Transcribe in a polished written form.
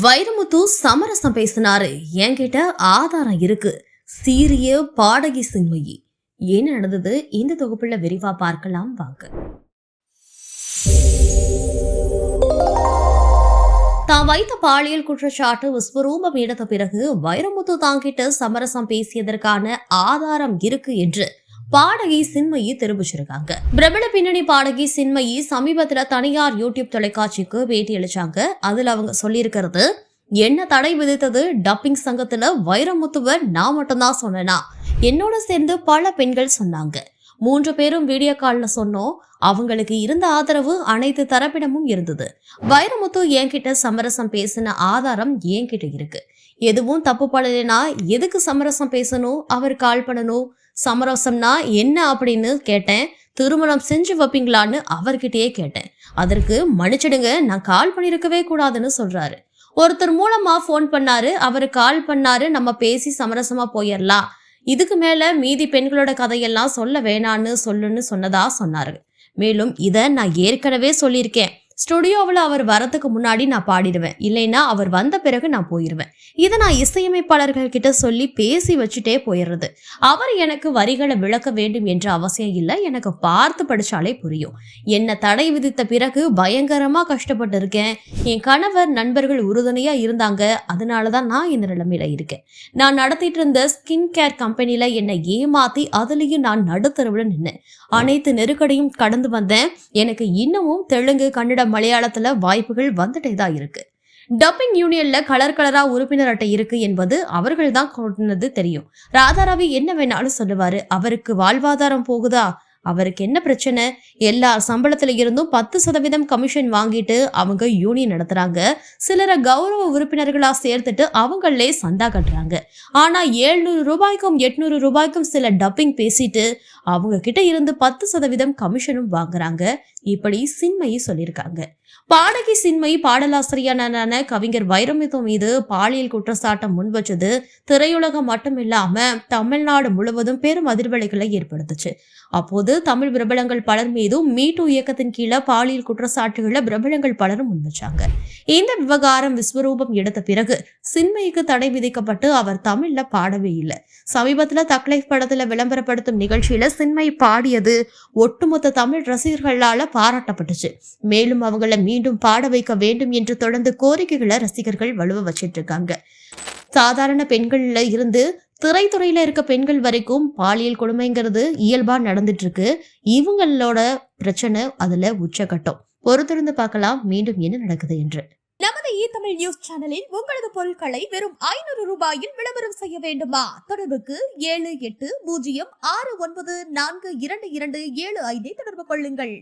வைரமுத்து சமரசம் பேசினாரு. என்கிட்ட ஆதாரம் இருக்கு. சீரிய பாடகி சின்மயி. என்ன நடந்தது இந்த தொகுப்புல விரிவா பார்க்கலாம் வாங்க. தான் வைத்த பாலியல் குற்றச்சாட்டு விஸ்வரூபம் எடுத்த பிறகு வைரமுத்து தாங்கிட்ட சமரசம் பேசியதற்கான ஆதாரம் இருக்கு என்று பாடகி சின்மயி தெரிவிச்சிருக்காங்க. பிரபல பின்னணி பாடகி சின்மயி சமீபத்துல தனியார் யூடியூப் தொலைக்காட்சிக்கு பேட்டி அளிச்சாங்க. அதுல அவங்க சொல்லியிருக்கிறது, என்ன தடை விதித்தது டப்பிங் சங்கத்துல வைரமுத்துவ நான் மட்டும்தான் சொன்னேனா, என்னோட சேர்ந்து பல பெண்கள் சொன்னாங்க. 3 பேரும் வீடியோ கால்ல சொன்னோம். அவங்களுக்கு இருந்த ஆதரவு அனைத்து தரப்பிடமும் இருந்தது. வைரமுத்து என்கிட்ட சமரசம் பேசின ஆதாரம் என்கிட்ட இருக்கு. எதுவும் தப்பு பண்ணலைன்னா எதுக்கு சமரசம் பேசணும், அவர் கால் பண்ணணும், சமரசம்னா என்ன அப்படின்னு கேட்டேன். திருமணம் செஞ்சு வைப்பீங்களான்னு அவர்கிட்டயே கேட்டேன். அதற்கு மன்னிச்சிடுங்க, நான் கால் பண்ணிருக்கவே கூடாதுன்னு சொல்றாரு. ஒருத்தர் மூலமா போன் பண்ணாரு, அவரு கால் பண்ணாரு, நம்ம பேசி சமரசமா போயிடலாம், இதுக்கு மேல மீதி பெண்களோட கதையெல்லாம் சொல்ல வேணான்னு சொன்னதா சொன்னாரு. மேலும் இத நான் ஏற்கனவே சொல்லியிருக்கேன். ஸ்டுடியோவில் அவர் வரதுக்கு முன்னாடி நான் பாடிடுவேன், இல்லைன்னா அவர் வந்த பிறகு நான் போயிடுவேன். இதை நான் இசையமைப்பாளர்கள் கிட்ட சொல்லி பேசி வச்சுட்டே போயிடுறது. அவர் எனக்கு வரிகளை விளக்க வேண்டும் என்ற அவசியம் இல்லை, எனக்கு பார்த்து படிச்சாலே புரியும். என்ன தடை விதித்த பிறகு பயங்கரமா கஷ்டப்பட்டு இருக்கேன். என் கணவர் நண்பர்கள் உறுதுணையா இருந்தாங்க, அதனாலதான் நான் இந்த நிலைமையில இருக்கேன். நான் நடத்திட்டு இருந்த ஸ்கின் கேர் கம்பெனில என்னை ஏமாத்தி அதுலயும் நான் நடுத்தரவுல நின்னேன். அனைத்து நெருக்கடியும் கடந்து வந்தேன். எனக்கு இன்னமும் தெலுங்கு, கன்னடம், மலையாளத்துல வாய்ப்புகள் வந்துட்டே தான் இருக்கு. டப்பிங் யூனியன்ல கலரா உறுப்பினர் அட்டை இருக்கு என்பது அவர்கள் தான் கொண்டது தெரியும். ராதாரவி என்ன வேணாலும் சொல்லுவாரு. அவருக்கு வாழ்வாதாரம் போகுதா? அவருக்கு என்ன பிரச்சனை? எல்லா சம்பளத்துல இருந்தும் 10% கமிஷன் வாங்கிட்டு அவங்க யூனியன் நடத்துறாங்க. சிலரை கௌரவ உறுப்பினர்களா சேர்த்துட்டு அவங்களே சந்தா கட்டுறாங்க. ஆனா 700 ரூபாய்க்கும் 800 ரூபாய்க்கும் சில டப்பிங் பேசிட்டு அவங்க கிட்ட இருந்து 10% கமிஷனும் வாங்குறாங்க. இப்படி சின்மயி சொல்லியிருக்காங்க. பாடகி சின்மயி பாடலாசிரியரான கவிஞர் வைரமுத்து மீது பாலியல் குற்றச்சாட்டம் முன் வச்சது திரையுலகம் மட்டும் இல்லாம தமிழ்நாடு முழுவதும் பெரும் அதிர்வலைகளை ஏற்படுத்துச்சு. அப்போது தமிழ் பிரபலங்கள் பலர் மீதும் மீட்டு இயக்கத்தின் கீழே பாலியல் குற்றச்சாட்டுகளை பிரபலங்கள் பலரும் முன் வச்சாங்க. இந்த விவகாரம் விஸ்வரூபம் எடுத்த பிறகு சின்மயிக்கு தடை விதிக்கப்பட்டு அவர் தமிழ்ல பாடவே இல்லை. சமீபத்துல தக்லைஃப் படத்துல விளம்பரப்படுத்தும் நிகழ்ச்சியில சின்மயி பாடியது ஒட்டுமொத்த தமிழ் ரசிகர்களால பாராட்டப்பட்டுச்சு. மேலும் அவங்கள மீண்டும் பாட வைக்க வேண்டும் என்று தொடர்ந்து கோரிக்கைகளை ரசிகர்கள் வலுவ வச்சிட்டு இருக்காங்க. சாதாரண பெண்கள்ல இருந்து திரைத்துறையில இருக்க பெண்கள் வரைக்கும் பாலியல் கொடுமைங்கிறது இயல்பா நடந்துட்டு இருக்கு. இவங்களோட பிரச்சனை அதுல உச்சகட்டம். பொறுத்திருந்து பார்க்கலாம் மீண்டும் என்ன நடக்குது என்று. நமது தமிழ் நியூஸ் சேனலில் உங்களது பொருட்களை வெறும் 500 ரூபாயில் விளம்பரம் செய்ய வேண்டுமா? தொடர்புக்கு 7806942275 தொடர்பு கொள்ளுங்கள்.